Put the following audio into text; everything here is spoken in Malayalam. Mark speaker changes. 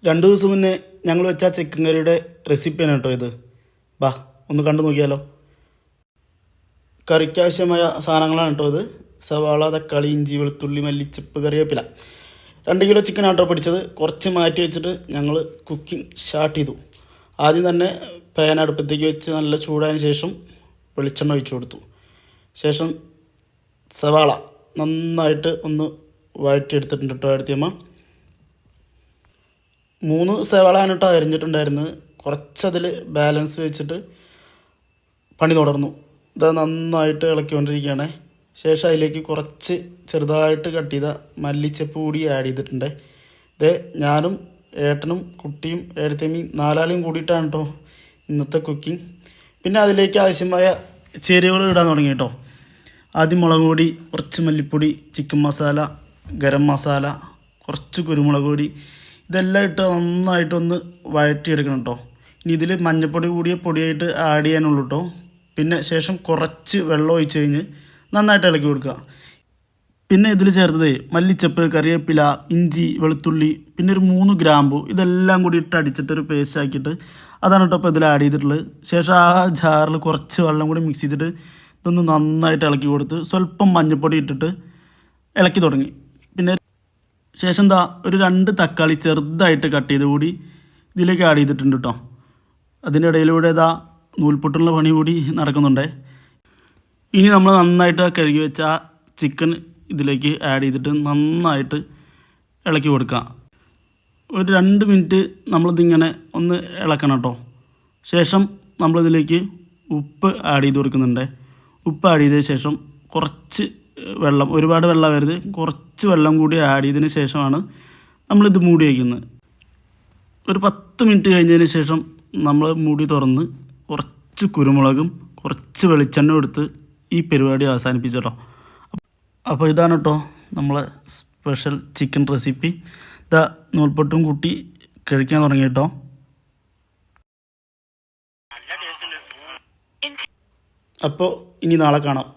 Speaker 1: 2 ദിവസം മുന്നേ ഞങ്ങൾ വെച്ച ചിക്കൻ കറിയുടെ റെസിപ്പിയാണ് കേട്ടോ ഇത്. വാ ഒന്ന് കണ്ടു നോക്കിയാലോ. കറിക്കാവശ്യമായ സാധനങ്ങളാണ് കേട്ടോ ഇത്. സവാള, തക്കാളി, ഇഞ്ചി, വെളുത്തുള്ളി, മല്ലിച്ചപ്പ്, കറിവേപ്പില. 2 കിലോ ചിക്കൻ ആട്ടോ പിടിച്ചത്. കുറച്ച് മാറ്റി വെച്ചിട്ട് ഞങ്ങൾ കുക്കിംഗ് സ്റ്റാർട്ട് ചെയ്തു. ആദ്യം തന്നെ പാൻ അടുപ്പത്തേക്ക് വെച്ച് നല്ല ചൂടായതിന് ശേഷം വെളിച്ചെണ്ണ ഒഴിച്ചു കൊടുത്തു. ശേഷം സവാള നന്നായിട്ട് ഒന്ന് വഴറ്റിയെടുത്തിട്ടുണ്ട് കേട്ടോ അടുത്തിയമ്മ. 3 സവാളയാണ് കേട്ടോ അരിഞ്ഞിട്ടുണ്ടായിരുന്നത്. കുറച്ചതിൽ ബാലൻസ് വെച്ചിട്ട് പണി തുടർന്നു. ഇത് നന്നായിട്ട് ഇളക്കിക്കൊണ്ടിരിക്കുകയാണ്. ശേഷം അതിലേക്ക് കുറച്ച് ചെറുതായിട്ട് കട്ട് ചെയ്ത മല്ലിച്ചപ്പ് കൂടി ആഡ് ചെയ്തിട്ടുണ്ട്. ഇത് ഞാനും ഏട്ടനും കുട്ടിയും ഏടത്തേമ്മയും 4 ആളും കൂടിയിട്ടാണ് കേട്ടോ ഇന്നത്തെ കുക്കിംഗ്. പിന്നെ അതിലേക്ക് ആവശ്യമായ ചേരുവകൾ ഇടാൻ തുടങ്ങി കേട്ടോ. ആദ്യം മുളക് പൊടി, കുറച്ച് മല്ലിപ്പൊടി, ചിക്കൻ മസാല, ഗരം മസാല, കുറച്ച് കുരുമുളക് പൊടി, ഇതെല്ലാം ഇട്ട് നന്നായിട്ടൊന്ന് വഴറ്റിയെടുക്കണം കേട്ടോ. ഇനി ഇതിൽ മഞ്ഞൾപ്പൊടി കൂടിയ പൊടിയായിട്ട് ആഡ് ചെയ്യാനുള്ളൂ കേട്ടോ. പിന്നെ ശേഷം കുറച്ച് വെള്ളം ഒഴിച്ച് കഴിഞ്ഞ് നന്നായിട്ട് ഇളക്കി കൊടുക്കുക. പിന്നെ ഇതിൽ ചേർത്തത് മല്ലിച്ചപ്പ്, കറിവേപ്പില, ഇഞ്ചി, വെളുത്തുള്ളി, പിന്നെ ഒരു 3 ഗ്രാമ്പു, ഇതെല്ലാം കൂടി ഇട്ട് അടിച്ചിട്ടൊരു പേസ്റ്റ് ആക്കിയിട്ട് അതാണ് കേട്ടോ ഇപ്പോൾ ഇതിൽ ആഡ് ചെയ്തിട്ടുള്ളത്. ശേഷം ആ ജാറിൽ കുറച്ച് വെള്ളം കൂടി മിക്സ് ചെയ്തിട്ട് ഇതൊന്ന് നന്നായിട്ട് ഇളക്കി കൊടുത്ത് സ്വല്പം മഞ്ഞൾപ്പൊടി ഇട്ടിട്ട് ഇളക്കി തുടങ്ങി. പിന്നെ ശേഷം ഒരു 2 തക്കാളി ചെറുതായിട്ട് കട്ട് ചെയ്ത് കൂടി ഇതിലേക്ക് ആഡ് ചെയ്തിട്ടുണ്ട് കേട്ടോ. അതിൻ്റെ ഇടയിലൂടെ നൂൽപൊട്ടുള്ള പണി കൂടി നടക്കുന്നുണ്ട്. ഇനി നമ്മൾ നന്നായിട്ട് കഴുകി വെച്ച ചിക്കൻ ഇതിലേക്ക് ആഡ് ചെയ്തിട്ട് നന്നായിട്ട് ഇളക്കി കൊടുക്കുക. ഒരു 2 മിനിറ്റ് നമ്മളിതിങ്ങനെ ഒന്ന് ഇളക്കണം കേട്ടോ. ശേഷം നമ്മളിതിലേക്ക് ഉപ്പ് ആഡ് ചെയ്ത് കൊടുക്കുന്നുണ്ട്. ഉപ്പ് ആഡ് ചെയ്തതിന് ശേഷം കുറച്ച് വെള്ളം, ഒരുപാട് വെള്ളം വരുത്, കുറച്ച് വെള്ളം കൂടി ആഡ് ചെയ്തതിന് ശേഷമാണ് നമ്മളിത് മൂടി വയ്ക്കുന്നത്. ഒരു 10 മിനിറ്റ് കഴിഞ്ഞതിന് ശേഷം നമ്മൾ മൂടി തുറന്ന് കുറച്ച് കുരുമുളകും കുറച്ച് വെളിച്ചെണ്ണ എടുത്ത് ഈ പരിപാടി അവസാനിപ്പിച്ചോ. അപ്പോൾ ഇതാണ് കേട്ടോ നമ്മളെ സ്പെഷ്യൽ ചിക്കൻ റെസിപ്പി. നൂൽപ്പൊട്ടും കൂട്ടി കഴിക്കാൻ തുടങ്ങി കേട്ടോ. അപ്പോൾ ഇനി നാളെ കാണാം.